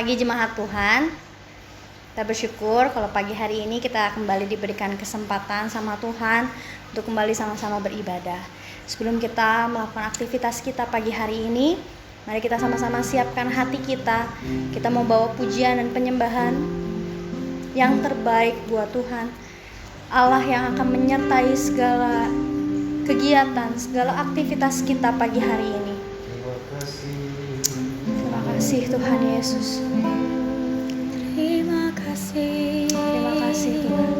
pagi jemaat Tuhan. Kita bersyukur kalau pagi hari ini kita kembali diberikan kesempatan sama Tuhan untuk kembali sama-sama beribadah. Sebelum kita melakukan aktivitas kita pagi hari ini, mari kita sama-sama siapkan hati kita. Kita mau bawa pujian dan penyembahan yang terbaik buat Tuhan. Allah yang akan menyertai segala kegiatan, segala aktivitas kita pagi hari ini. Terima kasih Tuhan Yesus. Terima kasih. Terima kasih Tuhan.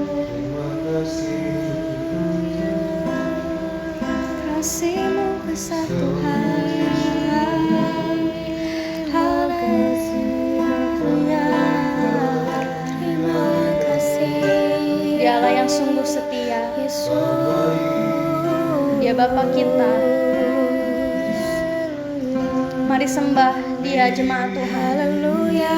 Kasih-Mu besar Tuhan. Haleluya. Terima kasih. Dialah yang sungguh setia. Yesus. Dia Bapa kita. Mari sembah Dia jemaat Tuhan. Haleluya.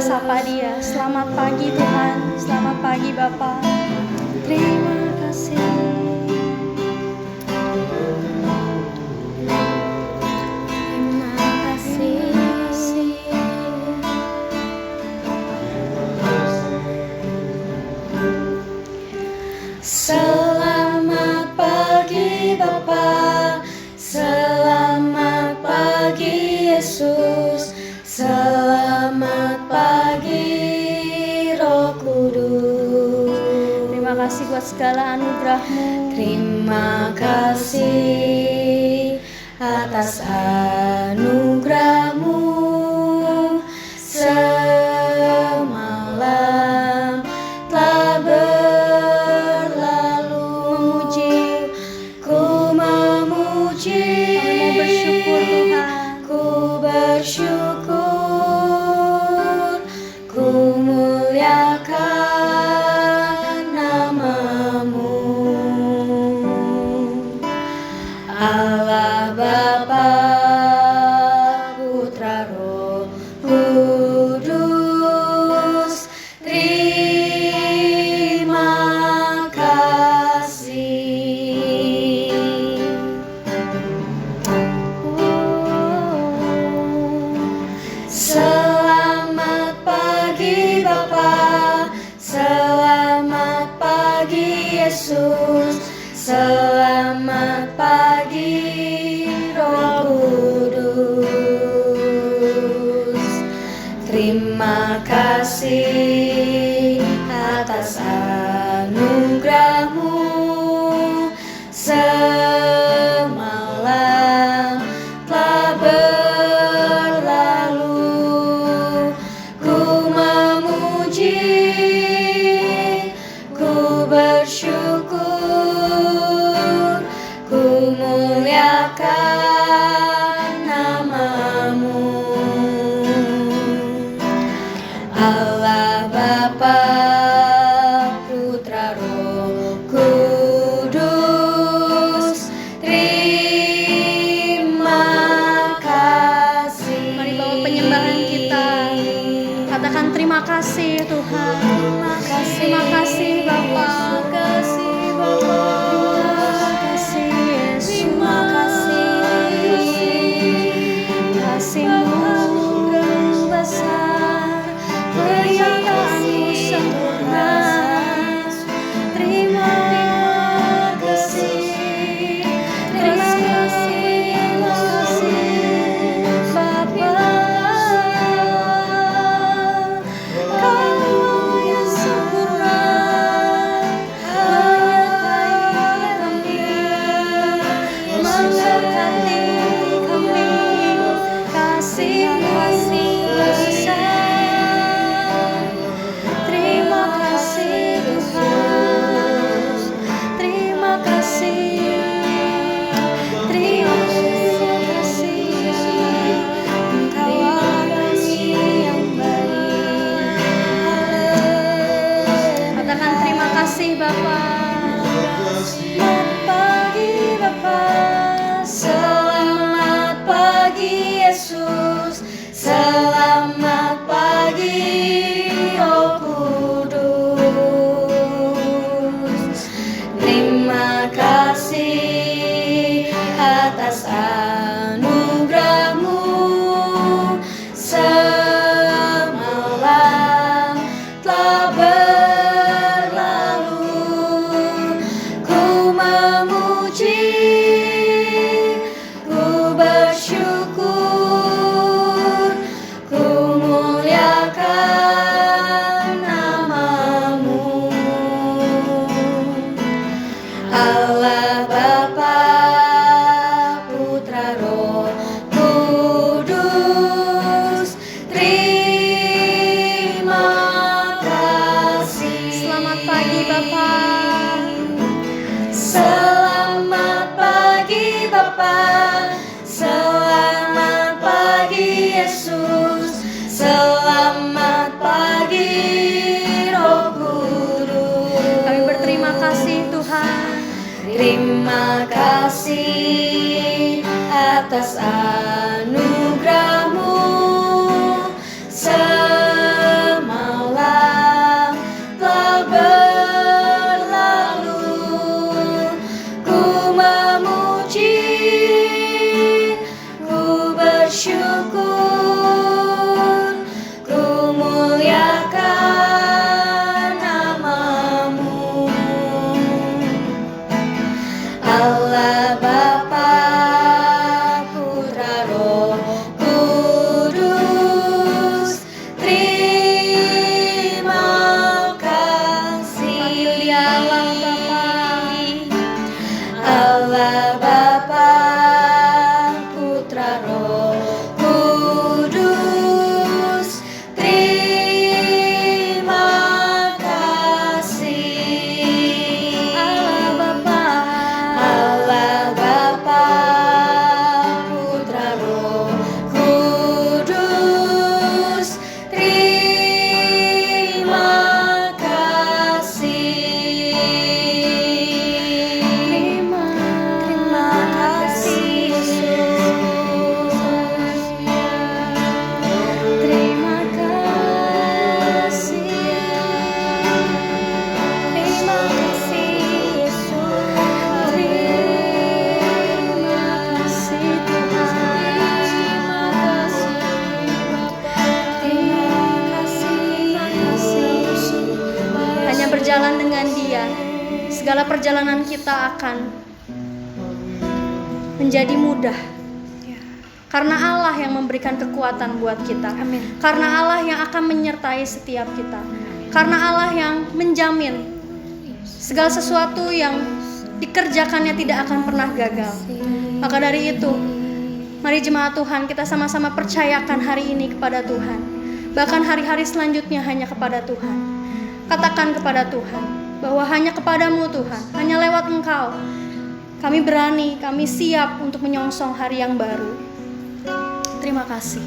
Sapa Dia. Selamat pagi Tuhan. Selamat pagi Bapa. Terima kasih. Terima kasih. Selamat pagi Bapa. Selamat pagi Yesus. Selamat pagi Roh Kudus. Terima kasih buat segala anugerah-Mu. Terima kasih atas anugerah-Mu. Semalam telah berlalu. Ku memuji. Kami mau bersyukur Tuhan. Ku bersyukur, ku muliakan nama-Mu. Allah Bapa, Putra, Roh Kudus, terima kasih. Selamat pagi Bapa, selamat pagi Yesus, selamat pagi Roh Kudus. Terima kasih atas anugerah-Mu. Semalam telah berlalu. Ku memuji, ku bersyukur, ku muliakan nama-Mu. Allah Bapa, Putra, Roh Kudus, terima kasih. Mari bawa penyembahan kita. Katakan terima kasih Tuhan. Terima kasih. Terima kasih Bapa. Terima kasih Bapa. Terima kasih Yesus. Terima kasih. Kasih-Mu besar, penyertaan-Mu sempurna. Terima kasih. Terima kasih Bapa. Kau yang sempurna, menyertai kami, memberkati kami. Kasih-Mu besar. Terima kasih Tuhan. Terima kasih. Terima kasih. Engkau kami yang baik. Katakan terima kasih Bapa. atas anugerah-Mu. Semalam telah berlalu, ku memuji, ku bersyukur, ku muliakan nama-Mu. Allah Bapa, Putra, Roh Kudus, terima kasih. Selamat pagi Bapak. Selamat pagi Bapa, selamat pagi Yesus, selamat pagi Roh Kudus. Kami berterima kasih Tuhan. Terima kasih atas anugerah-Mu. Semalam telah berlalu, ku memuji, ku bersyukur, ku muliakan nama-Mu. Allah Bapa, Putra, Roh Kudus, terima kasih. Panggil dia Allah Bapa. Allah Bapa, Putra, Roh Kudus, terima kasih. Allah Bapa. Allah Bapa, Putra, Roh Kudus, terima kasih. Terima kasih Yesus. Terima kasih. Terima kasih Yesus. Terima kasih Tuhan. Terima kasih Bapa. Terima kasih Yesus. Hanya berjalan dengan Dia, segala perjalanan kita akan menjadi mudah. Karena Allah yang memberikan kekuatan buat kita. Amin. Karena Allah yang akan menyertai setiap kita. Karena Allah yang menjamin segala sesuatu yang dikerjakannya tidak akan pernah gagal. Maka dari itu, mari jemaat Tuhan, kita sama-sama percayakan hari ini kepada Tuhan. Bahkan hari-hari selanjutnya hanya kepada Tuhan. Katakan kepada Tuhan bahwa hanya kepadamu Tuhan, hanya lewat Engkau kami berani, kami siap untuk menyongsong hari yang baru. Terima kasih.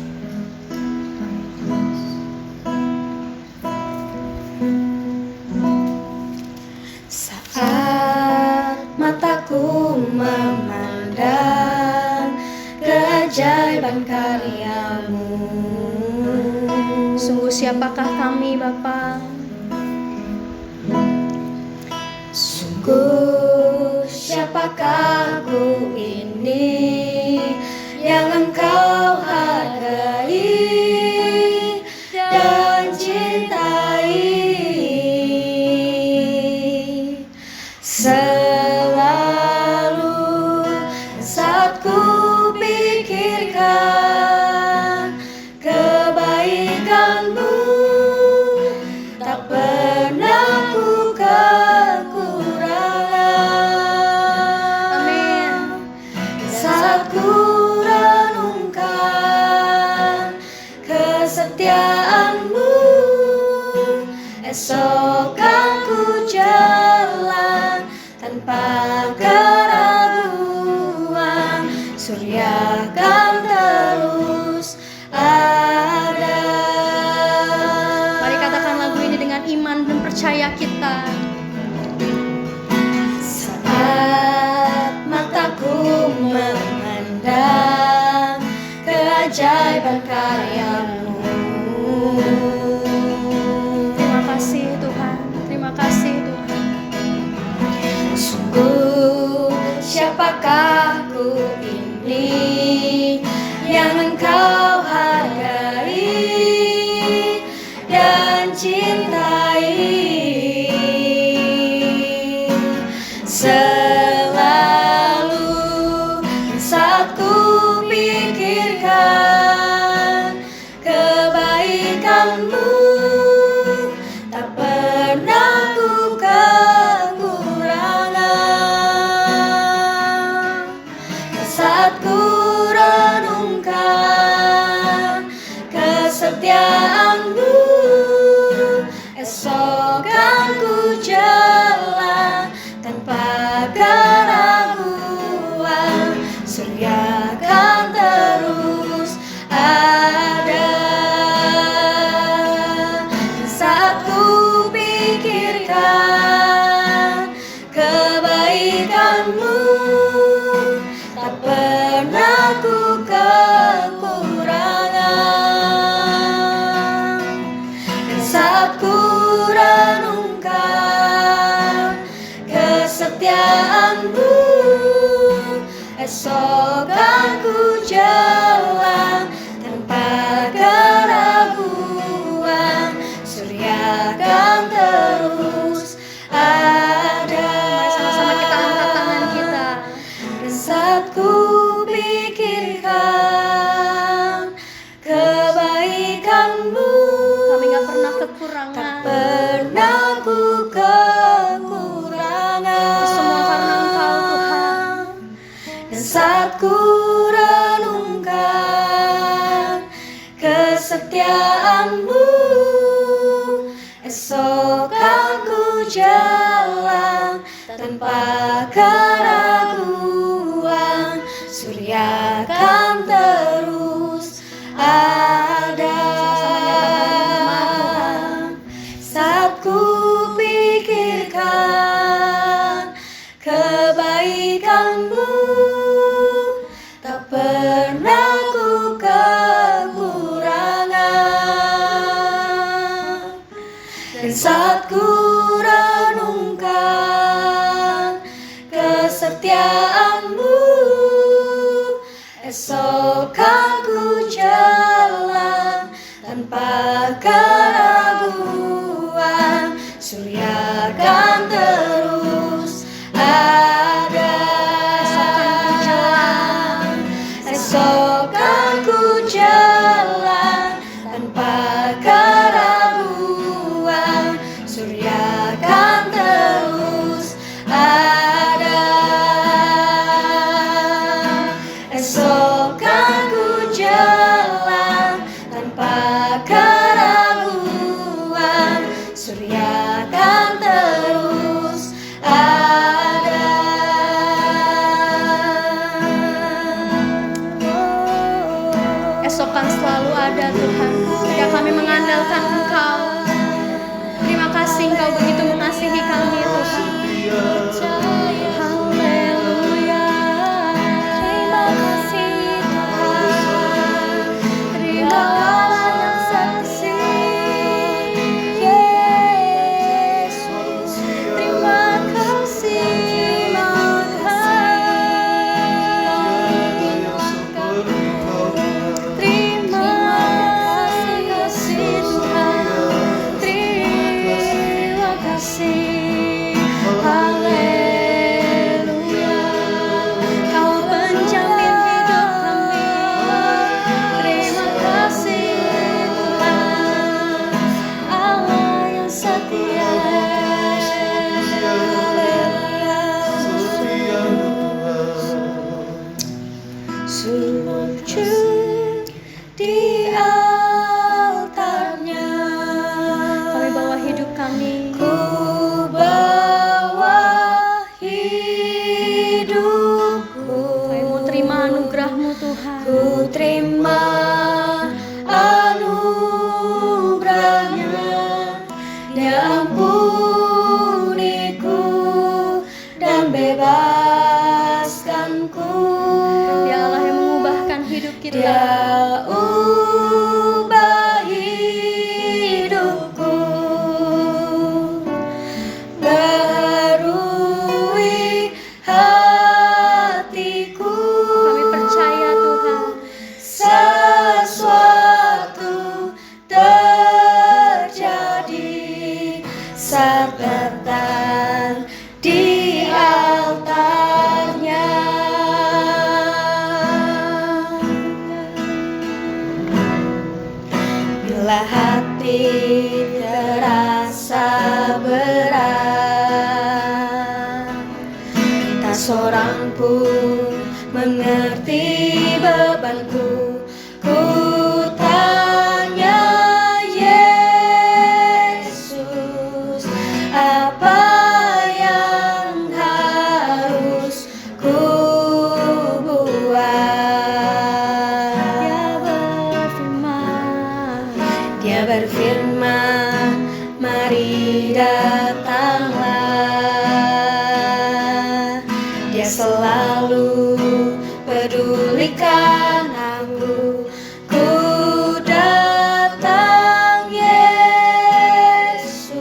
Saat mataku memandang keajaiban karya-Mu, Sungguh siapakah kami Bapa? sungguh siapakah ku ini yang Engkau hargai dan cintai. Selalu saat ku pikirkan kebaikan-Mu, tak pernah ku kekurangan. Amin. Saat ku renungkan kesetiaan-Mu, esok kan ku jalan tanpa keraguan. Surya kan terus ada. Mari katakan lagu ini dengan iman dan percaya kita. Saat mataku memandang keajaiban karya-Mu, Terima kasih Tuhan. Terima kasih Tuhan. sungguh siapakah ku pikirkan kebaikan-Mu, tak pernah ku kekurangan. Saat ku renungkan kesetiaan-Mu, esok kan ku jalan tanpa keraguan. Surya kan terus ada. Saat ku pikirkan kebaikan-Mu, tak pernah ku kekurangan. Dan saat ku renungkan kesetiaan-Mu, esok kan ku jalan tanpa keraguan. Surya kan terus ada. Sama-sama kita angkat tangan kita. Dan saat ku pikirkan kebaikan-Mu, Kami gak pernah tak kekurangan. pernah ku kekurangan. Semua karena Engkau, Tuhan. Dan saat ku renungkan kesetiaan-Mu, esok kan ku jalan tanpa keraguan. Surya kan terus ada. Saat ku pikirkan kebaikan-Mu, tak pernah ku kekurangan. Dan saat ku renungkan kesetiaan-Mu, esok kan ku jalan tanpa keraguan. Surya kan terus ada. Esok kan ku jalan tanpa keraguan. Surya kan terus ada. Esok kan ku jalan tanpa keraguan. Surya kan terus ada. Esok kan selalu ada, Tuhan. Ketika kami mengandalkan Engkau. Terima kasih Engkau begitu mengasihi kami, Tuhan. Haleluya. Terima kasih, Tuhan. Terima kasih yang saksi, Yesus. Terima kasih, terima kasih Tuhan. Terima kasih. Haleluya. Kau penjamin hidup kami. Terima kasih Tuhan. Allah yang setia. Sujud di altarnya. Kami bawa hidup kami. Ku bawa hidupku. Kami mau terima anugerah-Mu, Tuhan. Ku terima anugerah-Nya. Dia ampuniku dan bebaskanku. Dia Allah yang mengubahkan hidup kita. Dia ubah hidupku, baharui hatiku. Kami percaya, Tuhan, sesuatu terjadi saat datang di altarnya. Lelah hati terasa berat, tak seorang pun mengerti bebanku. Ku tanya Yesus, apa yang harus ku buat? Dia berfirman, mari datanglah. Dia selalu pedulikan aku. Ku datang Yesus,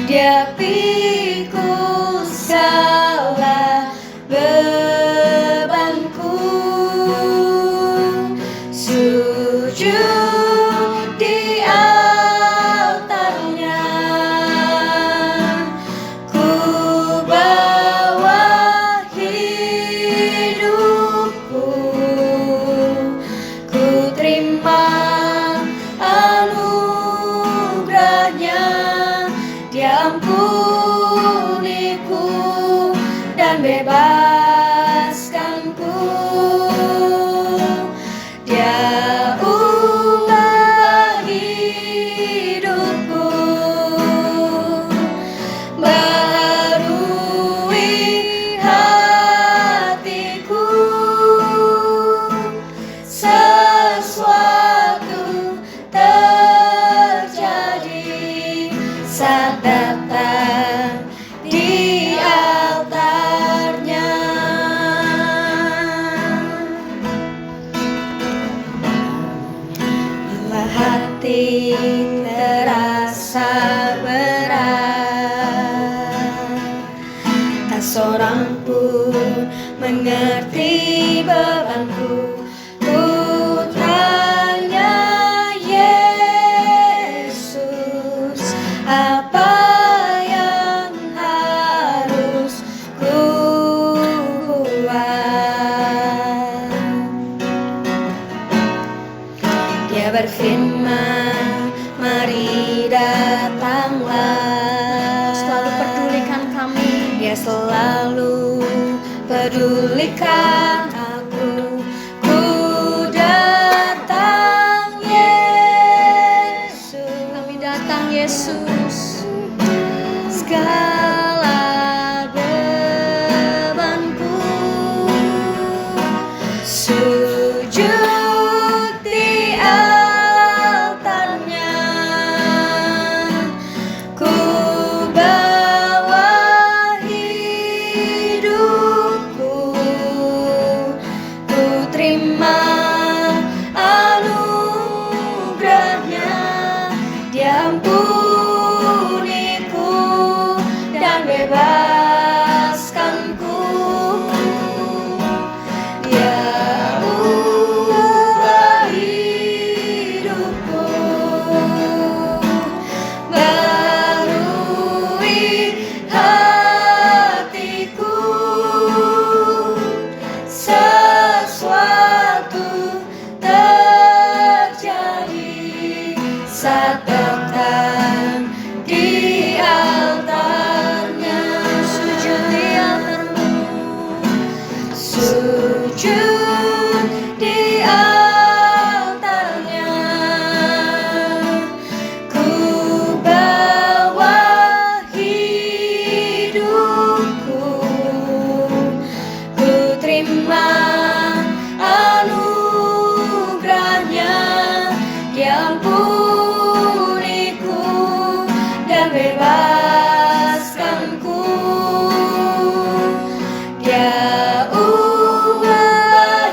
Dia pikul segala bebanku. Sujud di altarnya, ku bawa hidupku. Ku terima anugerahnya, Dia ampuniku dan bebaskanku. Dia ubah hidupku, baharui hatiku. Sesuatu terjadi saat datang di altarnya. Lelah hati terasa berat, tak seorang pun mengerti bebanku. Ku tanya Yesus, apa yang harus ku buat? Dia berfirman, mari datanglah. Selalu pedulikan kami. Dia selalu pedulikan aku. Ku datang Yesus, Kami datang Yesus. segala bebanku. Sujud di altarnya, ku bawa hidupku. Ku terima anugerahnya, Dia ampuniku dan bebaskanku. Dia ubah hidupku, baharui hatiku. Sesuatu terjadi saat datang di altarnya. Sujud di altarmu, sujud di altarnya. Ku bawa hidupku, ku terima anugerahnya, Dia ampuniku dan bebaskanku. Dia ubah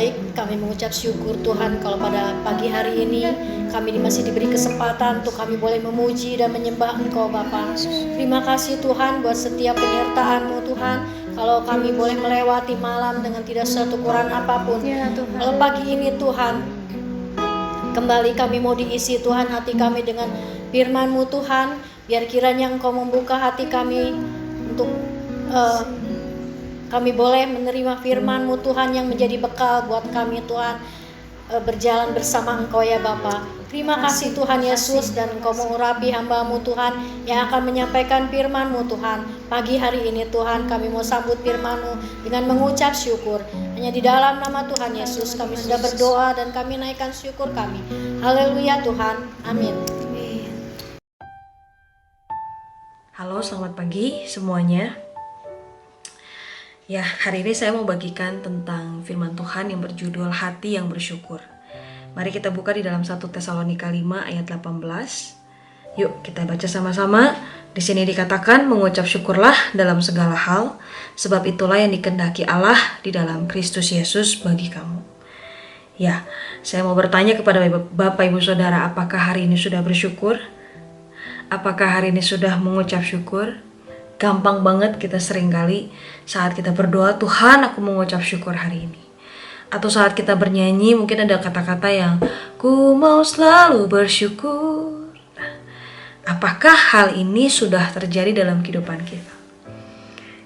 baik, kami mengucap syukur Tuhan kalau pada pagi hari ini kami masih diberi kesempatan untuk kami boleh memuji dan menyembah Engkau Bapa. Terima kasih Tuhan buat setiap penyertaan-Mu Tuhan. Kalau kami boleh melewati malam dengan tidak satu kurang apapun. Ya Tuhan. Kalau pagi ini Tuhan, kembali kami mau diisi Tuhan hati kami dengan firman-Mu Tuhan. Biar kiranya Engkau membuka hati kami untuk kami boleh menerima firman-Mu Tuhan yang menjadi bekal buat kami Tuhan, berjalan bersama Engkau ya Bapa. Terima kasih Tuhan Yesus, dan Engkau mengurapi hamba-Mu Tuhan yang akan menyampaikan firman-Mu Tuhan. Pagi hari ini Tuhan kami mau sambut firman-Mu dengan mengucap syukur. Hanya di dalam nama Tuhan Yesus kami sudah berdoa dan kami naikkan syukur kami. Haleluya Tuhan, amin. Halo, selamat pagi semuanya. Ya, hari ini saya mau bagikan tentang firman Tuhan yang berjudul Hati yang Bersyukur. Mari kita buka di dalam 1 Tesalonika 5 ayat 18. Yuk kita baca sama-sama. Di sini dikatakan, mengucap syukurlah dalam segala hal, sebab itulah yang dikehendaki Allah di dalam Kristus Yesus bagi kamu. Ya, saya mau bertanya kepada Bapak Ibu Saudara, apakah hari ini sudah bersyukur? Apakah hari ini sudah mengucap syukur? Gampang banget kita seringkali saat kita berdoa, Tuhan aku mengucap syukur hari ini. Atau saat kita bernyanyi mungkin ada kata-kata yang, ku mau selalu bersyukur. Nah, apakah hal ini sudah terjadi dalam kehidupan kita?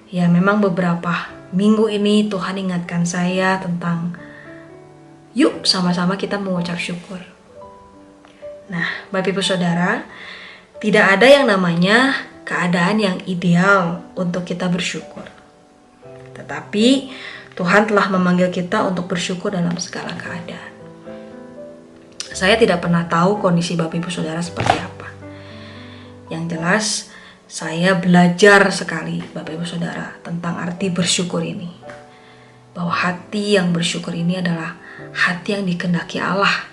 Ya, memang beberapa minggu ini Tuhan ingatkan saya tentang yuk sama-sama kita mengucap syukur. Nah, Bapak Ibu Saudara, tidak ada yang namanya keadaan yang ideal untuk kita bersyukur. Tetapi Tuhan telah memanggil kita untuk bersyukur dalam segala keadaan. Saya tidak pernah tahu kondisi Bapak Ibu Saudara seperti apa. Yang jelas saya belajar sekali Bapak Ibu Saudara tentang arti bersyukur ini. Bahwa hati yang bersyukur ini adalah hati yang dikehendaki Allah.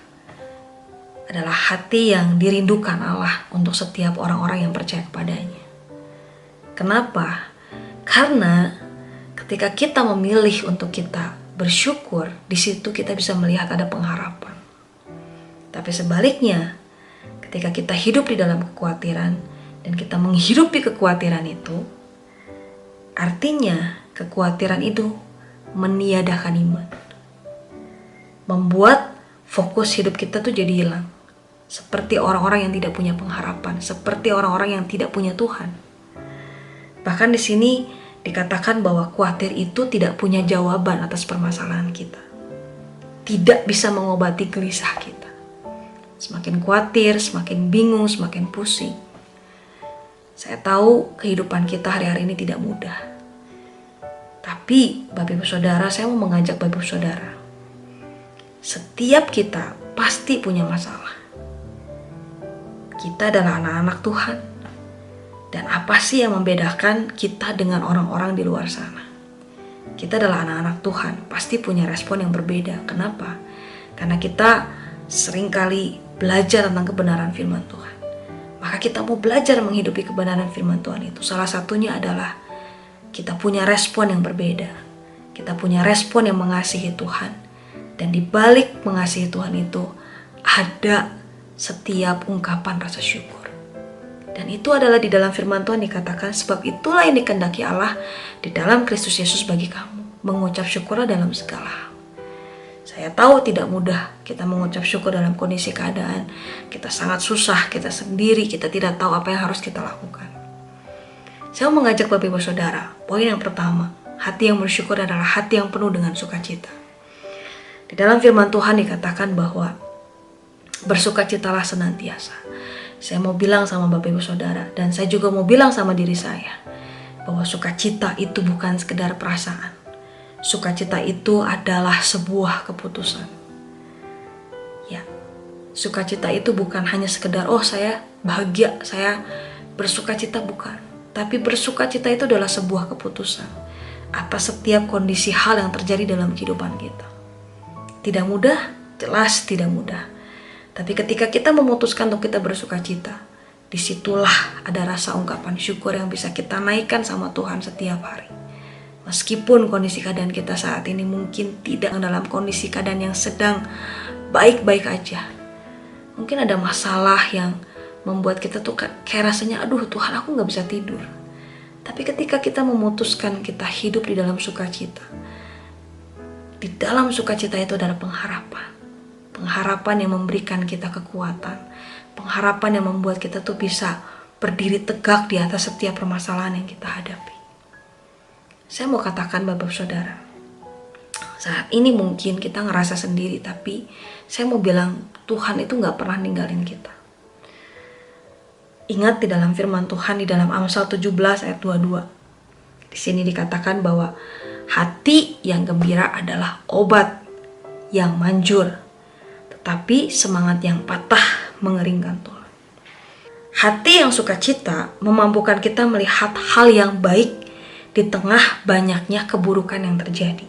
Adalah hati yang dirindukan Allah untuk setiap orang-orang yang percaya kepadanya. Kenapa? Karena ketika kita memilih untuk kita bersyukur, di situ kita bisa melihat ada pengharapan. Tapi sebaliknya, ketika kita hidup di dalam kekhawatiran dan kita menghidupi kekhawatiran itu, artinya kekhawatiran itu meniadakan iman. Membuat fokus hidup kita tuh jadi hilang. Seperti orang-orang yang tidak punya pengharapan, seperti orang-orang yang tidak punya Tuhan. Bahkan di sini dikatakan bahwa khawatir itu tidak punya jawaban atas permasalahan kita. Tidak bisa mengobati gelisah kita. Semakin khawatir, semakin bingung, semakin pusing. Saya tahu kehidupan kita hari-hari ini tidak mudah. Tapi Bapak Ibu Saudara, saya mau mengajak Bapak Ibu Saudara. Setiap kita pasti punya masalah. Kita adalah anak-anak Tuhan. Dan apa sih yang membedakan kita dengan orang-orang di luar sana? Kita adalah anak-anak Tuhan, pasti punya respon yang berbeda. Kenapa? Karena kita seringkali belajar tentang kebenaran firman Tuhan. Maka kita mau belajar menghidupi kebenaran firman Tuhan itu. Salah satunya adalah kita punya respon yang berbeda. Kita punya respon yang mengasihi Tuhan. Dan di balik mengasihi Tuhan itu ada setiap ungkapan rasa syukur. Dan itu adalah di dalam firman Tuhan dikatakan, sebab itulah yang dikehendaki Allah di dalam Kristus Yesus bagi kamu. Mengucap syukurlah dalam segala hal. Saya tahu tidak mudah kita mengucap syukur dalam kondisi keadaan kita sangat susah, kita sendiri, kita tidak tahu apa yang harus kita lakukan. Saya mau mengajak Bapak Ibu Saudara, poin yang pertama, hati yang bersyukur adalah hati yang penuh dengan sukacita. Di dalam firman Tuhan dikatakan bahwa bersukacitalah senantiasa. Saya mau bilang sama Bapak Ibu Saudara, dan saya juga mau bilang sama diri saya, bahwa sukacita itu bukan sekedar perasaan. Sukacita itu adalah sebuah keputusan. Ya, sukacita itu bukan hanya sekedar, oh saya bahagia, saya bersukacita, bukan. Tapi bersukacita itu adalah sebuah keputusan atas setiap kondisi hal yang terjadi dalam kehidupan kita. Tidak mudah, jelas tidak mudah. Tapi ketika kita memutuskan untuk kita bersukacita, disitulah ada rasa ungkapan syukur yang bisa kita naikkan sama Tuhan setiap hari. Meskipun kondisi keadaan kita saat ini mungkin tidak dalam kondisi keadaan yang sedang baik-baik aja. Mungkin ada masalah yang membuat kita tuh kayak rasanya, aduh Tuhan, aku gak bisa tidur. Tapi ketika kita memutuskan kita hidup di dalam sukacita, di dalam sukacita itu adalah pengharapan. Pengharapan yang memberikan kita kekuatan. Pengharapan yang membuat kita tuh bisa berdiri tegak di atas setiap permasalahan yang kita hadapi. Saya mau katakan Bapak Saudara, saat ini mungkin kita ngerasa sendiri, tapi saya mau bilang Tuhan itu gak pernah ninggalin kita. Ingat di dalam firman Tuhan di dalam Amsal 17 ayat 22. Di sini dikatakan bahwa hati yang gembira adalah obat yang manjur, tetapi semangat yang patah mengeringkan tulang. Hati yang sukacita memampukan kita melihat hal yang baik di tengah banyaknya keburukan yang terjadi.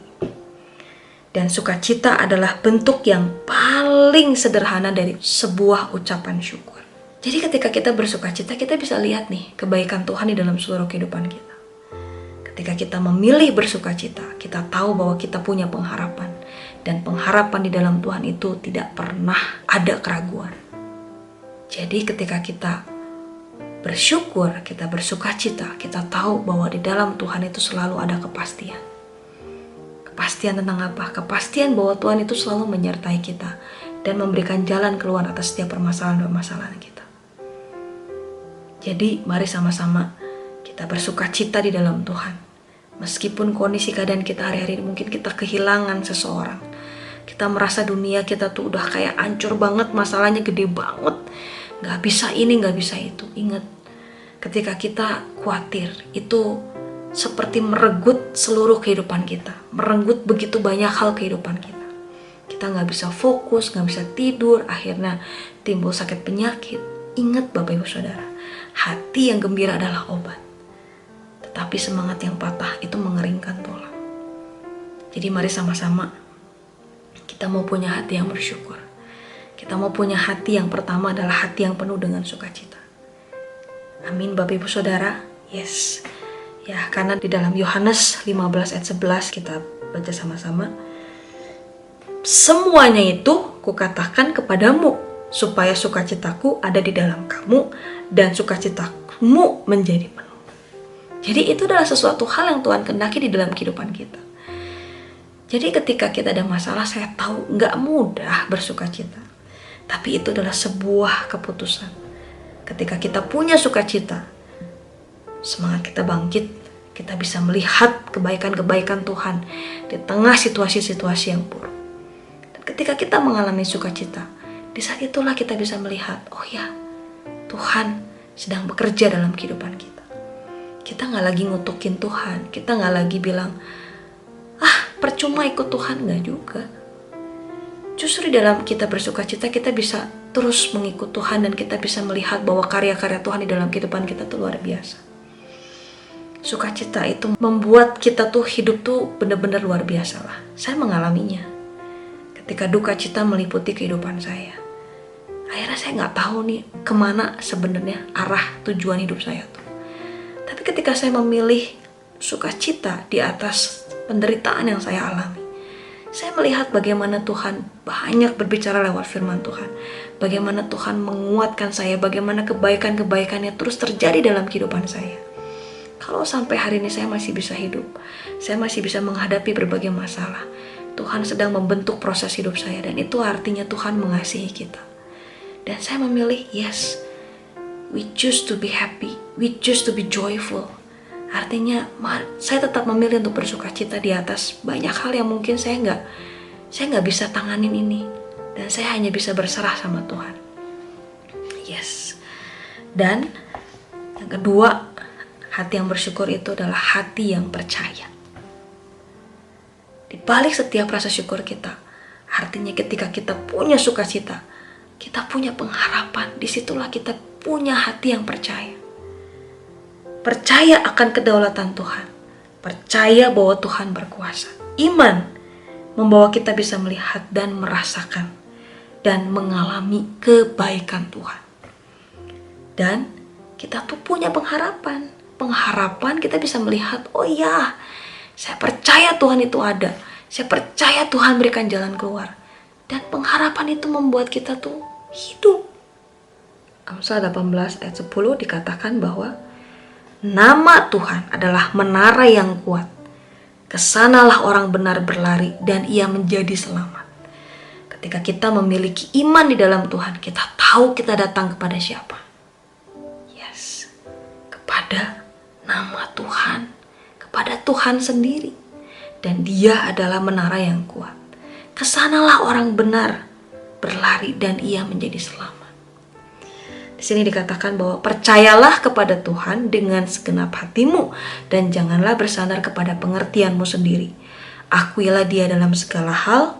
Dan sukacita adalah bentuk yang paling sederhana dari sebuah ucapan syukur. Jadi ketika kita bersukacita, kita bisa lihat nih kebaikan Tuhan di dalam seluruh kehidupan kita. Ketika kita memilih bersukacita, kita tahu bahwa kita punya pengharapan. Dan pengharapan di dalam Tuhan itu tidak pernah ada keraguan. Jadi ketika kita bersyukur, kita bersukacita, kita tahu bahwa di dalam Tuhan itu selalu ada kepastian. Kepastian tentang apa? Kepastian bahwa Tuhan itu selalu menyertai kita dan memberikan jalan keluar atas setiap permasalahan kita. Jadi mari sama-sama kita bersukacita di dalam Tuhan. Meskipun kondisi keadaan kita hari-hari ini mungkin kita kehilangan seseorang. Kita merasa dunia kita tuh udah kayak hancur banget, masalahnya gede banget. Gak bisa ini, gak bisa itu. Ingat, ketika kita khawatir, itu seperti merenggut seluruh kehidupan kita. Merenggut begitu banyak hal kehidupan kita. Kita gak bisa fokus, gak bisa tidur, akhirnya timbul sakit penyakit. Ingat Bapak Ibu Saudara, hati yang gembira adalah obat. Tetapi semangat yang patah itu mengeringkan tulang. Jadi mari sama-sama kita mau punya hati yang bersyukur. Kita mau punya hati yang pertama adalah hati yang penuh dengan sukacita. Amin Bapak Ibu Saudara. Yes. Ya, karena di dalam Yohanes 15 ayat 11 kita baca sama-sama. Semuanya itu kukatakan kepadamu, supaya sukacitaku ada di dalam kamu dan sukacitamu menjadi penuh. Jadi itu adalah sesuatu hal yang Tuhan kehendaki di dalam kehidupan kita. Jadi ketika kita ada masalah, saya tahu gak mudah bersukacita. Tapi itu adalah sebuah keputusan. Ketika kita punya sukacita, semangat kita bangkit, kita bisa melihat kebaikan-kebaikan Tuhan di tengah situasi-situasi yang buruk. Dan ketika kita mengalami sukacita, di saat itulah kita bisa melihat, oh ya, Tuhan sedang bekerja dalam kehidupan kita. Kita gak lagi ngutukin Tuhan, kita gak lagi bilang, percuma ikut Tuhan, gak juga. Justru di dalam kita bersukacita, kita bisa terus mengikut Tuhan dan kita bisa melihat bahwa karya-karya Tuhan di dalam kehidupan kita tuh luar biasa. Sukacita itu membuat kita tuh hidup tuh benar-benar luar biasa lah. Saya mengalaminya. Ketika duka cita meliputi kehidupan saya, akhirnya saya nggak tahu nih kemana sebenarnya arah tujuan hidup saya tuh. Tapi ketika saya memilih sukacita di atas penderitaan yang saya alami, saya melihat bagaimana Tuhan banyak berbicara lewat firman Tuhan. Bagaimana Tuhan menguatkan saya, bagaimana kebaikan-kebaikannya terus terjadi dalam kehidupan saya. Kalau sampai hari ini saya masih bisa hidup, saya masih bisa menghadapi berbagai masalah, Tuhan sedang membentuk proses hidup saya, dan itu artinya Tuhan mengasihi kita. Dan saya memilih, yes, we choose to be happy, we choose to be joyful. Artinya saya tetap memilih untuk bersukacita di atas banyak hal yang mungkin saya nggak bisa tanganin ini, dan saya hanya bisa berserah sama Tuhan. Yes. Dan yang kedua, hati yang bersyukur itu adalah hati yang percaya. Di balik setiap rasa syukur kita, artinya ketika kita punya sukacita, kita punya pengharapan. Disitulah kita punya hati yang percaya. Percaya akan kedaulatan Tuhan. Percaya bahwa Tuhan berkuasa. Iman membawa kita bisa melihat dan merasakan dan mengalami kebaikan Tuhan. Dan kita tuh punya pengharapan. Pengharapan kita bisa melihat, oh ya, Saya percaya Tuhan itu ada. Saya percaya Tuhan berikan jalan keluar. Dan pengharapan itu membuat kita tuh hidup. Amsal 18 ayat 10 dikatakan bahwa nama Tuhan adalah menara yang kuat. Kesanalah orang benar berlari dan ia menjadi selamat. Ketika kita memiliki iman di dalam Tuhan, kita tahu kita datang kepada siapa. Yes, kepada nama Tuhan, kepada Tuhan sendiri. Dan dia adalah menara yang kuat. Kesanalah orang benar berlari dan ia menjadi selamat. Di sini dikatakan bahwa percayalah kepada Tuhan dengan segenap hatimu dan janganlah bersandar kepada pengertianmu sendiri. Akuilah dia dalam segala hal,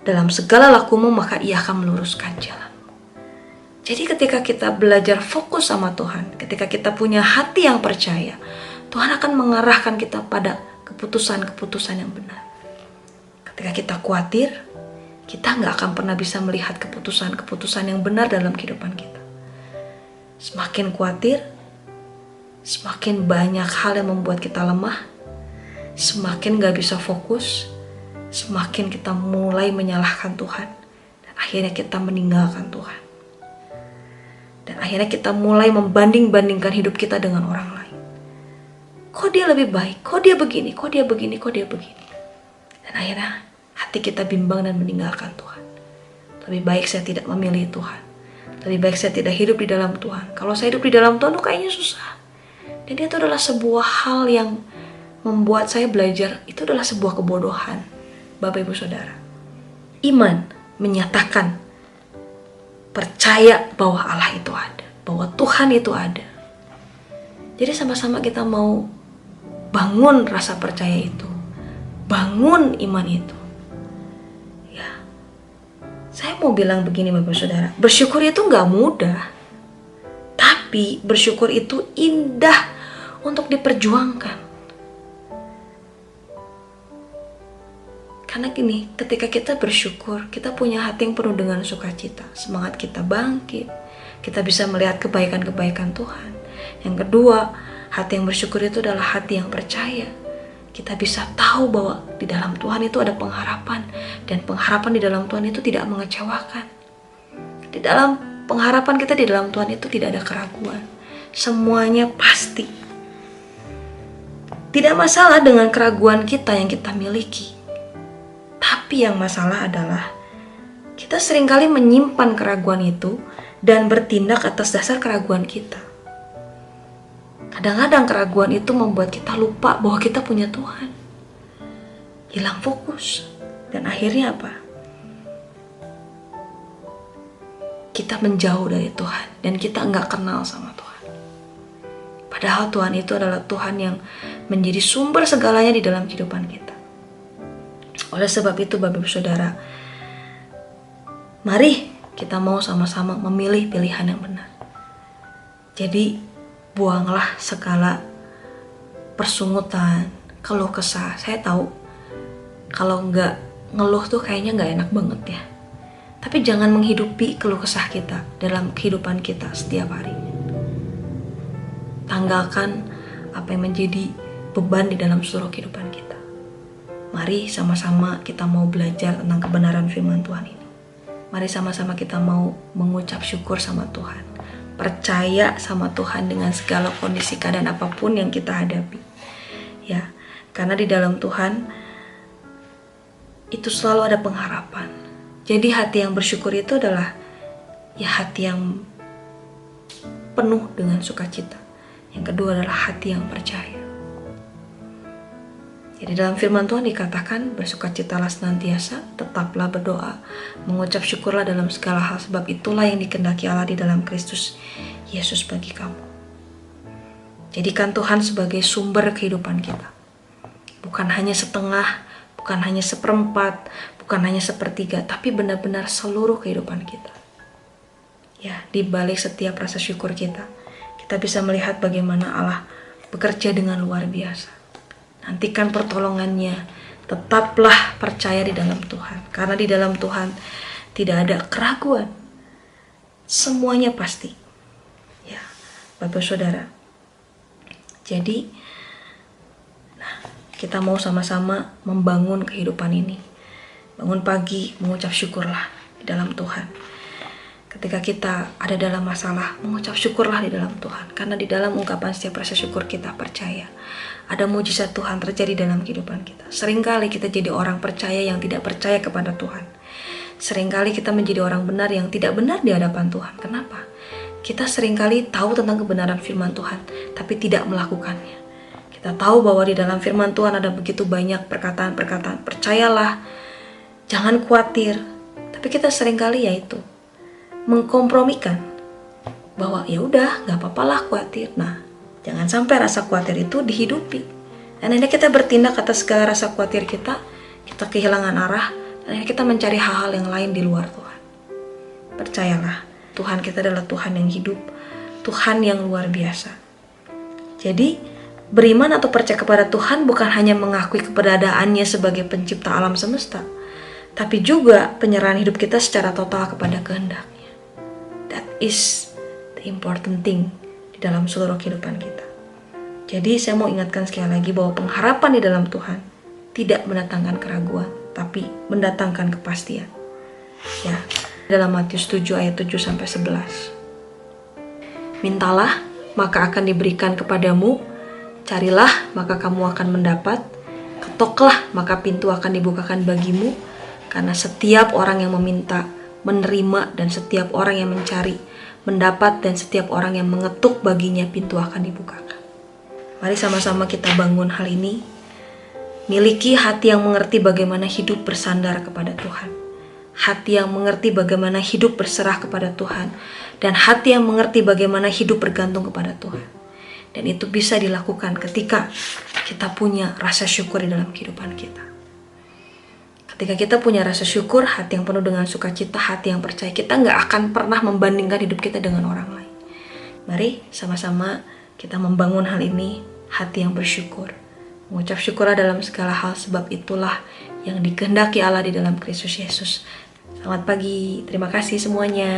dalam segala lakumu maka ia akan meluruskan jalanmu. Jadi ketika kita belajar fokus sama Tuhan, ketika kita punya hati yang percaya, Tuhan akan mengarahkan kita pada keputusan-keputusan yang benar. Ketika kita khawatir, kita nggak akan pernah bisa melihat keputusan-keputusan yang benar dalam kehidupan kita. Semakin khawatir, semakin banyak hal yang membuat kita lemah, semakin gak bisa fokus, semakin kita mulai menyalahkan Tuhan, dan akhirnya kita meninggalkan Tuhan. Dan akhirnya kita mulai membanding-bandingkan hidup kita dengan orang lain. Kok dia lebih baik, kok dia begini, kok dia begini, kok dia begini. Dan akhirnya hati kita bimbang dan meninggalkan Tuhan. Lebih baik saya tidak memilih Tuhan. Lebih baik saya tidak hidup di dalam Tuhan. Kalau saya hidup di dalam Tuhan, kayaknya susah. Dan itu adalah sebuah hal yang membuat saya belajar. Itu adalah sebuah kebodohan, Bapak Ibu Saudara. Iman menyatakan percaya bahwa Allah itu ada, bahwa Tuhan itu ada. Jadi sama-sama kita mau bangun rasa percaya itu, bangun iman itu. Saya mau bilang begini Bapak Saudara, bersyukur itu gak mudah. Tapi bersyukur itu indah untuk diperjuangkan. Karena gini, ketika kita bersyukur, kita punya hati yang penuh dengan sukacita. Semangat kita bangkit, kita bisa melihat kebaikan-kebaikan Tuhan. Yang kedua, hati yang bersyukur itu adalah hati yang percaya. Kita bisa tahu bahwa di dalam Tuhan itu ada pengharapan. Dan pengharapan di dalam Tuhan itu tidak mengecewakan. Di dalam pengharapan kita di dalam Tuhan itu tidak ada keraguan. Semuanya pasti. Tidak masalah dengan keraguan kita yang kita miliki. Tapi yang masalah adalah kita seringkali menyimpan keraguan itu dan bertindak atas dasar keraguan kita. Kadang-kadang keraguan itu membuat kita lupa bahwa kita punya Tuhan. Hilang fokus. Dan akhirnya apa? Kita menjauh dari Tuhan. Dan kita nggak kenal sama Tuhan. Padahal Tuhan itu adalah Tuhan yang menjadi sumber segalanya di dalam kehidupan kita. Oleh sebab itu Bapak Ibu Saudara, mari kita mau sama-sama memilih pilihan yang benar. Jadi buanglah segala persungutan, keluh kesah. Saya tahu kalau nggak ngeluh tuh kayaknya nggak enak banget ya. Tapi jangan menghidupi keluh kesah kita dalam kehidupan kita setiap harinya. Tanggalkan apa yang menjadi beban di dalam seluruh kehidupan kita. Mari sama-sama kita mau belajar tentang kebenaran firman Tuhan ini. Mari sama-sama kita mau mengucap syukur sama Tuhan. Percaya sama Tuhan dengan segala kondisi keadaan apapun yang kita hadapi. Ya, karena di dalam Tuhan itu selalu ada pengharapan. Jadi hati yang bersyukur itu adalah ya hati yang penuh dengan sukacita. Yang kedua adalah hati yang percaya. Jadi dalam firman Tuhan dikatakan bersukacitalah senantiasa, tetaplah berdoa, mengucap syukurlah dalam segala hal, sebab itulah yang dikehendaki Allah di dalam Kristus Yesus bagi kamu. Jadikan Tuhan sebagai sumber kehidupan kita. Bukan hanya setengah, bukan hanya seperempat, bukan hanya sepertiga, tapi benar-benar seluruh kehidupan kita. Ya, di balik setiap rasa syukur kita bisa melihat bagaimana Allah bekerja dengan luar biasa. Nantikan pertolongannya, tetaplah percaya di dalam Tuhan. Karena di dalam Tuhan tidak ada keraguan. Semuanya pasti. Ya, Bapak Saudara. Jadi, kita mau sama-sama membangun kehidupan ini. Bangun pagi, mengucap syukurlah di dalam Tuhan. Ketika kita ada dalam masalah, mengucap syukurlah di dalam Tuhan. Karena di dalam ungkapan setiap rasa syukur kita percaya ada mujizat Tuhan terjadi dalam kehidupan kita. Seringkali kita jadi orang percaya yang tidak percaya kepada Tuhan. Seringkali kita menjadi orang benar yang tidak benar di hadapan Tuhan. Kenapa? Kita seringkali tahu tentang kebenaran firman Tuhan, tapi tidak melakukannya. Kita tahu bahwa di dalam firman Tuhan ada begitu banyak perkataan-perkataan, percayalah, jangan khawatir. Tapi kita seringkali yaitu mengkompromikan bahwa ya udah, nggak apa-apalah khawatir. Nah, jangan sampai rasa khawatir itu dihidupi. Dan akhirnya kita bertindak atas segala rasa khawatir kita kehilangan arah, dan akhirnya kita mencari hal-hal yang lain di luar Tuhan. Percayalah, Tuhan kita adalah Tuhan yang hidup, Tuhan yang luar biasa. Jadi, beriman atau percaya kepada Tuhan bukan hanya mengakui keberadaannya sebagai pencipta alam semesta, tapi juga penyerahan hidup kita secara total kepada kehendaknya. That is the important thing di dalam seluruh kehidupan kita. Jadi saya mau ingatkan sekali lagi bahwa pengharapan di dalam Tuhan tidak mendatangkan keraguan, tapi mendatangkan kepastian. Ya, dalam Matius 7 ayat 7-11. Mintalah, maka akan diberikan kepadamu. Carilah, maka kamu akan mendapat. Ketoklah, maka pintu akan dibukakan bagimu. Karena setiap orang yang meminta, menerima, dan setiap orang yang mencari, mendapat, dan setiap orang yang mengetuk baginya pintu akan dibukakan. Mari sama-sama kita bangun hal ini. Miliki hati yang mengerti bagaimana hidup bersandar kepada Tuhan. Hati yang mengerti bagaimana hidup berserah kepada Tuhan. Dan hati yang mengerti bagaimana hidup bergantung kepada Tuhan. Dan itu bisa dilakukan ketika kita punya rasa syukur di dalam kehidupan kita. Ketika kita punya rasa syukur, hati yang penuh dengan sukacita, hati yang percaya, kita gak akan pernah membandingkan hidup kita dengan orang lain. Mari sama-sama kita membangun hal ini, hati yang bersyukur. Mengucap syukurlah dalam segala hal, sebab itulah yang dikehendaki Allah di dalam Kristus Yesus. Selamat pagi, terima kasih semuanya.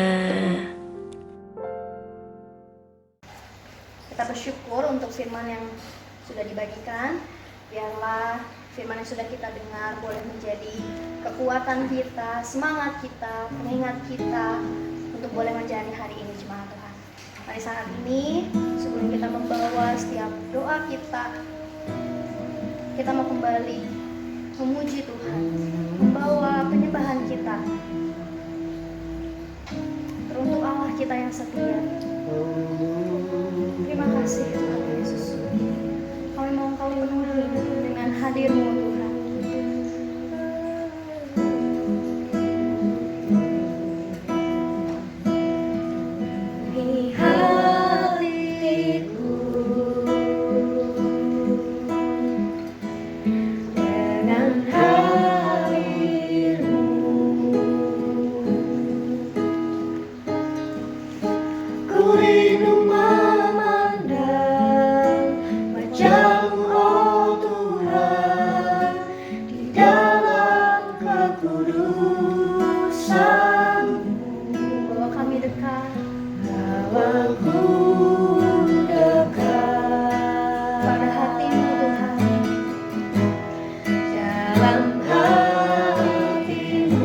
Kita bersyukur untuk firman yang sudah dibagikan. Biarlah firman yang sudah kita dengar boleh menjadi kekuatan kita, semangat kita, pengingat kita untuk boleh menjalani hari ini jemaat Tuhan. Mari saat ini sebelum kita membawa setiap doa kita mau kembali memuji Tuhan, membawa penyembahan kita teruntuk Allah kita yang setia. Terima kasih Tuhan Yesus. Kami mau Engkau penuhi dengan hadir-Mu Tuhan. Di hatiku dengan hadir-Mu, ku rindu memandang wajah-Mu, oh Tuhan, di dalam kekudusan-Mu. Bawa kami dekat, bawa ku dekat pada hati-Mu Tuhan, dalam hati-Mu.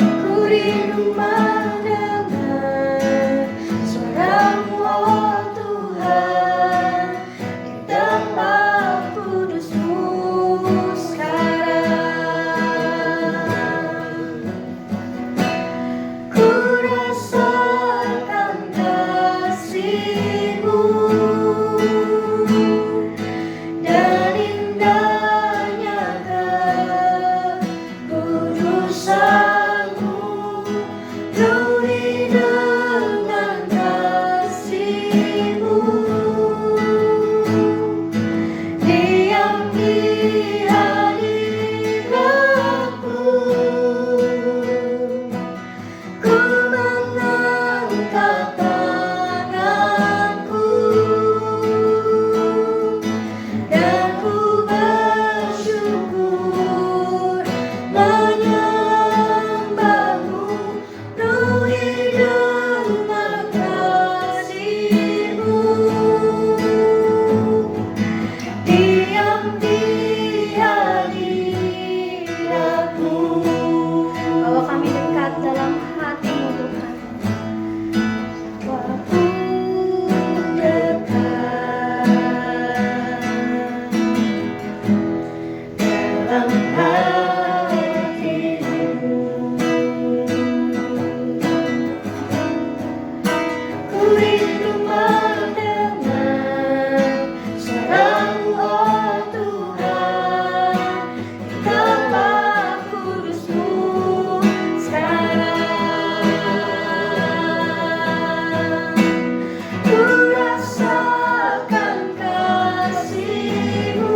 Ku dalam hatimu. Ku rindu mendengar suara-Mu, oh Tuhan, di tempat kudus-Mu sekarang. Ku rasakan kasih-Mu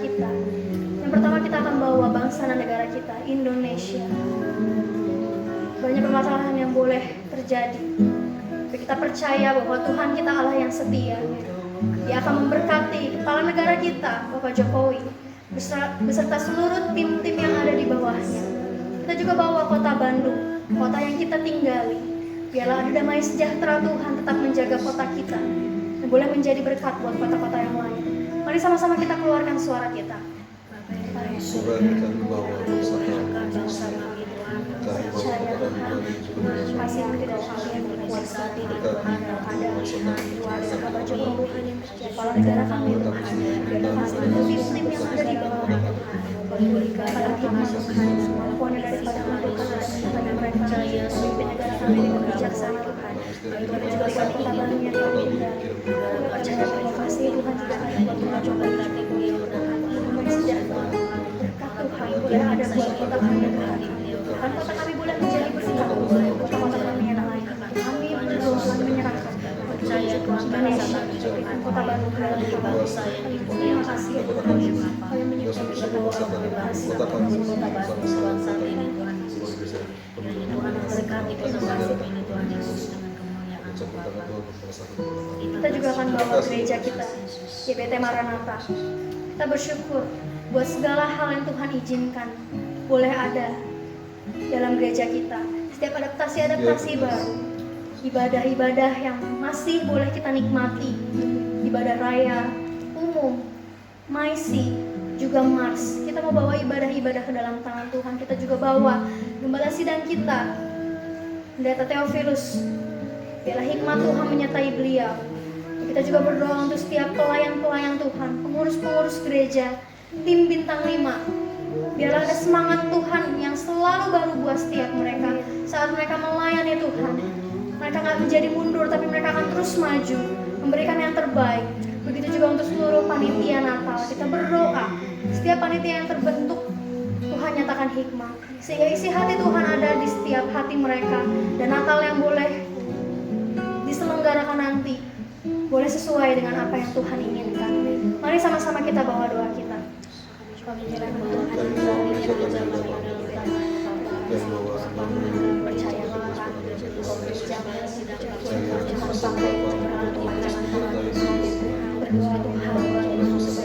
kita. Yang pertama kita akan bawa bangsa dan negara kita, Indonesia. Banyak permasalahan yang boleh terjadi, tapi kita percaya bahwa Tuhan kita Allah yang setia. Dia akan memberkati kepala negara kita, Bapak Jokowi, beserta seluruh tim-tim yang ada di bawahnya. Kita juga bawa kota Bandung, kota yang kita tinggali. Biarlah ada damai sejahtera Tuhan tetap menjaga kota kita, dan boleh menjadi berkat buat kota-kota yang lain. Mari sama-sama kita keluarkan suara kita. Tuhan kami bawa bangsa kami, kami bawa kepada kembali juga Kasih yang tidak kami buat saat ini Tuhan, yang ada kuasa Bapak Jokowi, kepala negara kami Tuhan, biarlah pasti tim-tim yang ada di bawahnya berikan pada hikmat Tuhan, kemampuan daripada melakukan kepada mereka, memimpin negara kami dengan bijaksana Tuhan. Tuhan juga buat kota Bandung yang kami indah. Kami percaya bahwa kasih Tuhan juga ada buat Bapak Jokowi, damai sejahtera, berkat Tuhan boleh ada buat kota kami Tuhan. Tuhan kota kami boleh menjadi berkat buat kota-kota kami yang lain. Kami berdoa kami menyerahkan percaya Tuhan Indonesia, berikan kota Bandung dalam bangsa yang terima kasih ya Tuhan. Kami menyukai berdoa terima kasih kota kami kota Bandung Tuhan saat ini Tuhan. Tuhan berkati kota Bandung ini Tuhan Yesus dengan kemuliaan Kita juga akan bawa gereja kita, GBT Maranatha. Kita bersyukur buat segala hal yang Tuhan izinkan boleh ada dalam gereja kita. Setiap adaptasi baru, ibadah-ibadah yang masih boleh kita nikmati, ibadah raya, umum, maisi, juga mars. Kita mau bawa ibadah-ibadah ke dalam tangan Tuhan. Kita juga bawa gembala sidang kita, Pendeta Theophilus. Biarlah hikmat Tuhan menyertai beliau. Kita juga berdoa untuk setiap pelayan-pelayan Tuhan, pengurus-pengurus gereja, tim bintang 5. Biarlah ada semangat Tuhan yang selalu baru buat setiap mereka saat mereka melayani Tuhan. Mereka gak menjadi mundur, tapi mereka akan terus maju, memberikan yang terbaik. Begitu juga untuk seluruh panitia Natal. Kita berdoa, setiap panitia yang terbentuk, Tuhan nyatakan hikmat, sehingga isi hati Tuhan ada di setiap hati mereka. Dan Natal yang boleh diselenggarakan nanti boleh sesuai dengan apa yang Tuhan inginkan. Mari sama-sama kita bawa doa kita. Percaya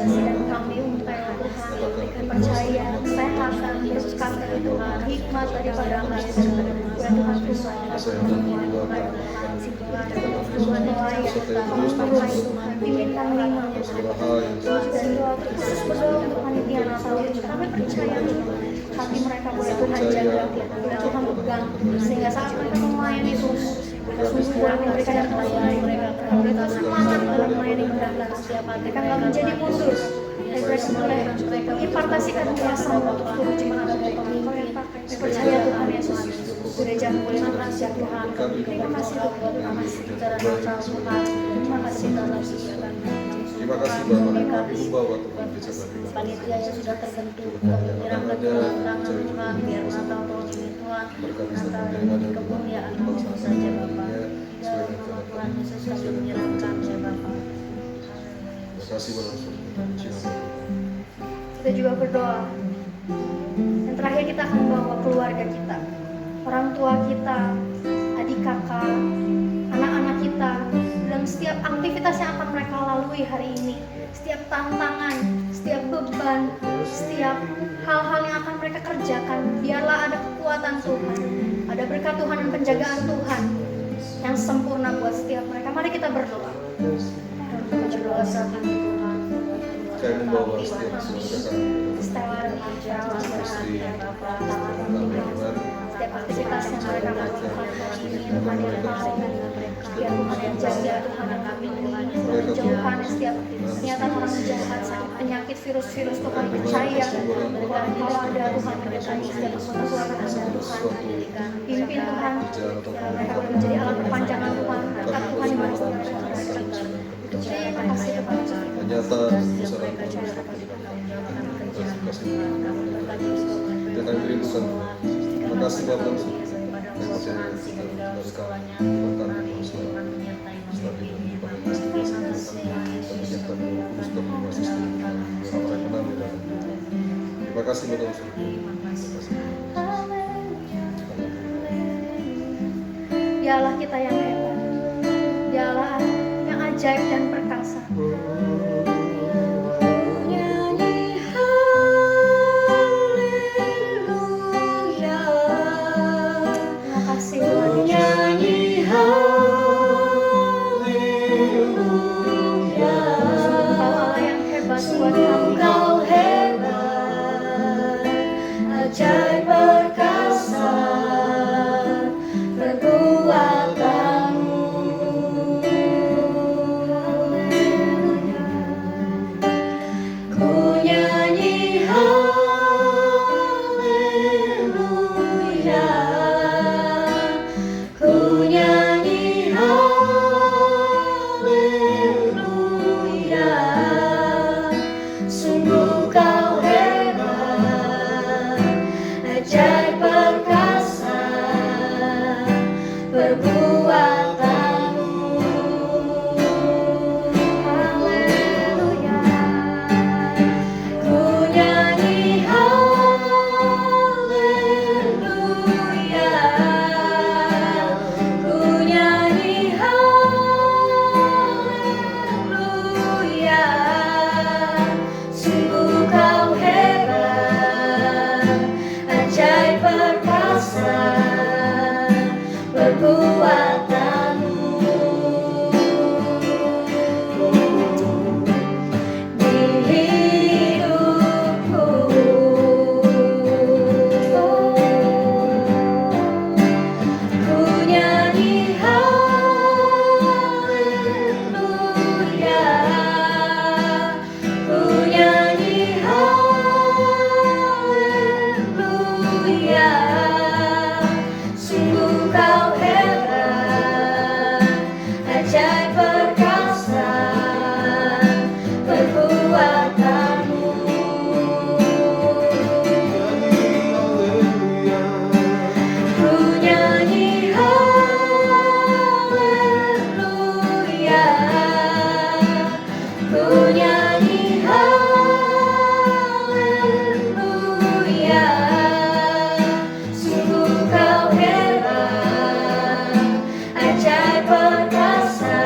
Tuhan kami untuk percaya kesehatan berkat dari Tuhan, hikmat daripada Tuhan Tuhan bintang 5 dan doa khusus berdoa untuk panitia Natal. Kami percaya hati mereka boleh Tuhan jaga, boleh Tuhan pegang, sehingga saat mereka melayani Tuhan, mereka sungguh boleh memberikan yang terbaik. Mereka semangat dalam melayani Tuhan. Mereka nggak menjadi mundur. Mereka boleh impartasikan kuasa untuk seluruh jemaat mereka. Kami percaya Tuhan Yesus, gereja boleh mengasih Tuhan. Terima kasih Tuhan, terima kasih bicara Natal Tuhan. Terima kasih Tuhan. Terima kasih Bapak, kami bawa Tuhan gereja Bandung. Panitia yang sudah terbentuk, kami menyerahkan Tuhan tangan Tuhan, biar Natal tahun ini Tuhan, Natal ini kemuliaan Tuhan saja Bapak. Di dalam nama Tuhan Yesus kami menyerahkan ya Bapak. Terima kasih Bapak. Kita juga berdoa. Yang terakhir kita akan bawa keluarga kita, orang tua kita, adik kakak, anak-anak kita, dalam setiap aktivitas yang akan mereka lalui hari ini, setiap tantangan, setiap beban, setiap hal-hal yang akan mereka kerjakan. Biarlah ada kekuatan Tuhan, ada berkat Tuhan dan penjagaan Tuhan yang sempurna buat setiap mereka. Mari kita berdoa. Berdoa saat ini Tuhan. Kami membawa setiap keluarga kami, Stella dan istri, Bapak, kami setiap aktivitas yang mereka lakukan hari ini, Tuhan yang tahu, biar Tuhan yang jaga, Tuhan yang kami menjauhkan setiap niatan orang jahat, sakit penyakit, virus-virus. Tuhan percaya bahwa kalau ada Tuhan menyertai setiap keluarga Anda, Tuhan pimpin Tuhan, biar mereka boleh menjadi alat perpanjangan Tuhan, berkat Tuhan di mana saja mereka. Terima kasih Tuhan. nyata masyarakat. Terima kasih. Kita akan rindukan. Terima kasih Bapak. Kami percaya kita dari sekolahnya, Tuhan kami Tuhan menyertai membimbing firman terima kasih Bapak Surga. Ya Allah kita yang hebat, Ya Allah yang ajaib dan perkasa. Terima kasih Tuhan Yesus. Engkau Allah yang hebat buat kami. Ajaib perkasa perbuatanmu. Ku nyanyi haleluya, ku nyanyi haleluya. Sungguh kau hebat, ajaib perkasa perbuatanmu. Haleluya. Ku nyanyi haleluya, ku nyanyi haleluya. Sungguh kau hebat, ajaib perkasa perbuatanmu. Di hidupku ku nyanyi haleluya, ku nyanyi haleluya. Sungguh kau hebat, ajaib perkasa perbuatanmu. Ku nyanyi haleluya, ku nyanyi haleluya. Sungguh kau hebat, ajaib perkasa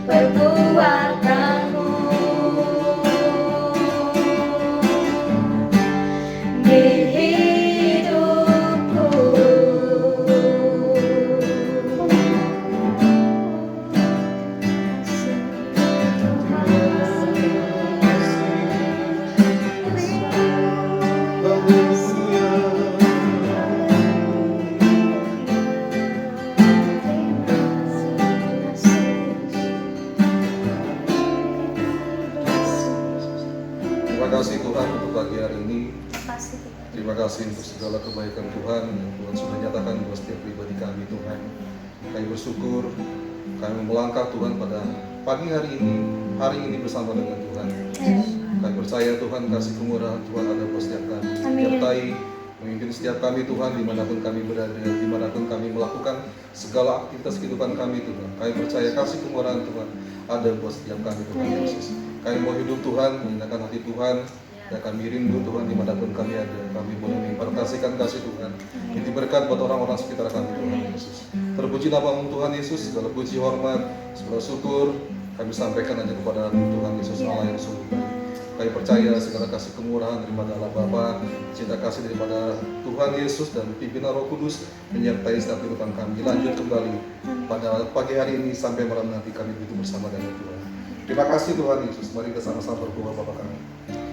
perbuatanmu. Di hidupku Terima kasih Tuhan untuk pagi hari ini. Terima kasih Tuhan. Terima kasih untuk segala kebaikan Tuhan yang Tuhan sudah nyatakan buat setiap pribadi kami Tuhan. Kami bersyukur, kami melangkah Tuhan pada pagi hari ini bersama dengan Tuhan. Kami percaya Tuhan kasih kemurahan Tuhan ada buat setiap kami. Amin. Menyertai, memimpin setiap kami Tuhan dimanapun kami berada, dimanapun kami melakukan segala aktivitas kehidupan kami Tuhan. Kami percaya kasih kemurahan Tuhan ada buat setiap kami Tuhan Yesus. Kami mau hidup Tuhan, menyenangkan hati Tuhan, dan kami rindu Tuhan dimanapun kami ada. Kami boleh mengimpartasikan kasih Tuhan. Ini berkat buat orang-orang sekitar kami Tuhan Yesus. Terpuji nama-Mu Tuhan Yesus, segala puji hormat, segala syukur kami sampaikan hanya kepada Tuhan Yesus Allah yang sungguh baik. Kami percaya segala kasih kemurahan daripada Allah Bapa, cinta kasih daripada Tuhan Yesus dan pimpinan Roh Kudus menyertai setiap kehidupan kami. Lanjut kembali pada pagi hari ini sampai malam nanti kami begitu bersama dengan Tuhan. Terima kasih Tuhan Yesus. Mari kita sama-sama berdoa Bapa kami.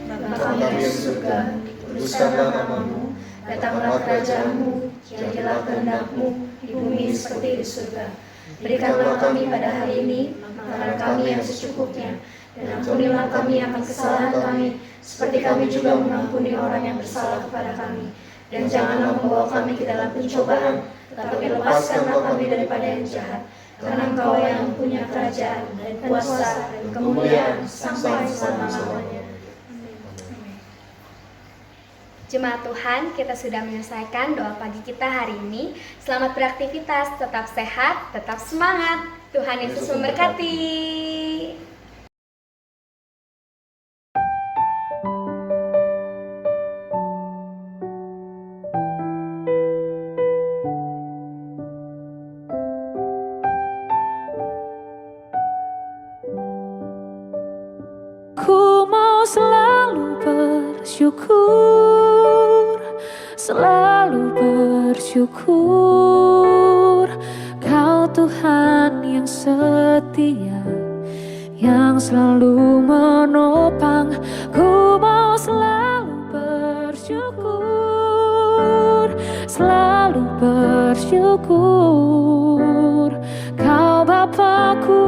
Bapa kami yang di surga, kuduskanlah nama-Mu, datanglah kerajaan-Mu, jadilah kehendak-Mu di bumi seperti di surga. Berikanlah kami pada hari ini makanan kami yang secukupnya, dan ampunilah kami akan kesalahan kami, seperti kami juga mengampuni orang yang bersalah kepada kami. Dan janganlah membawa kami ke dalam pencobaan, tetapi lepaskanlah kami daripada yang jahat. Karena Engkau yang punya kerajaan dan kuasa dan kemuliaan sampai selama-lamanya. Jemaat Tuhan, kita sudah menyelesaikan doa pagi kita hari ini. Selamat beraktivitas, tetap sehat, tetap semangat. Tuhan Yesus memberkati. Ku mau selalu bersyukur, selalu bersyukur. Kau Tuhan yang setia, yang selalu menopang. Ku mau selalu bersyukur, selalu bersyukur. Kau Bapakku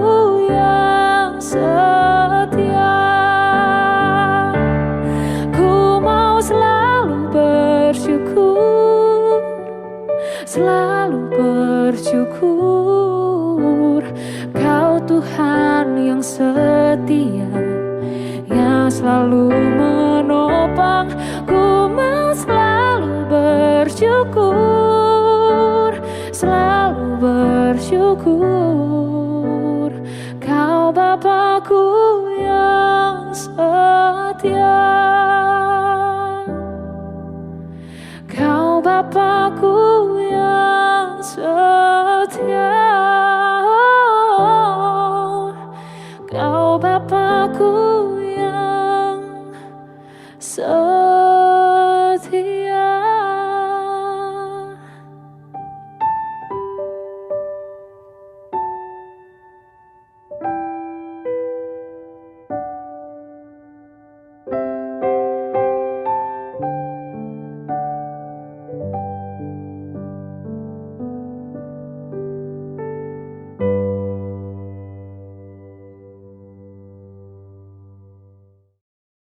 yang setia. Selalu bersyukur, Kau Tuhan yang setia, yang selalu menopang. Ku mau selalu bersyukur, selalu bersyukur.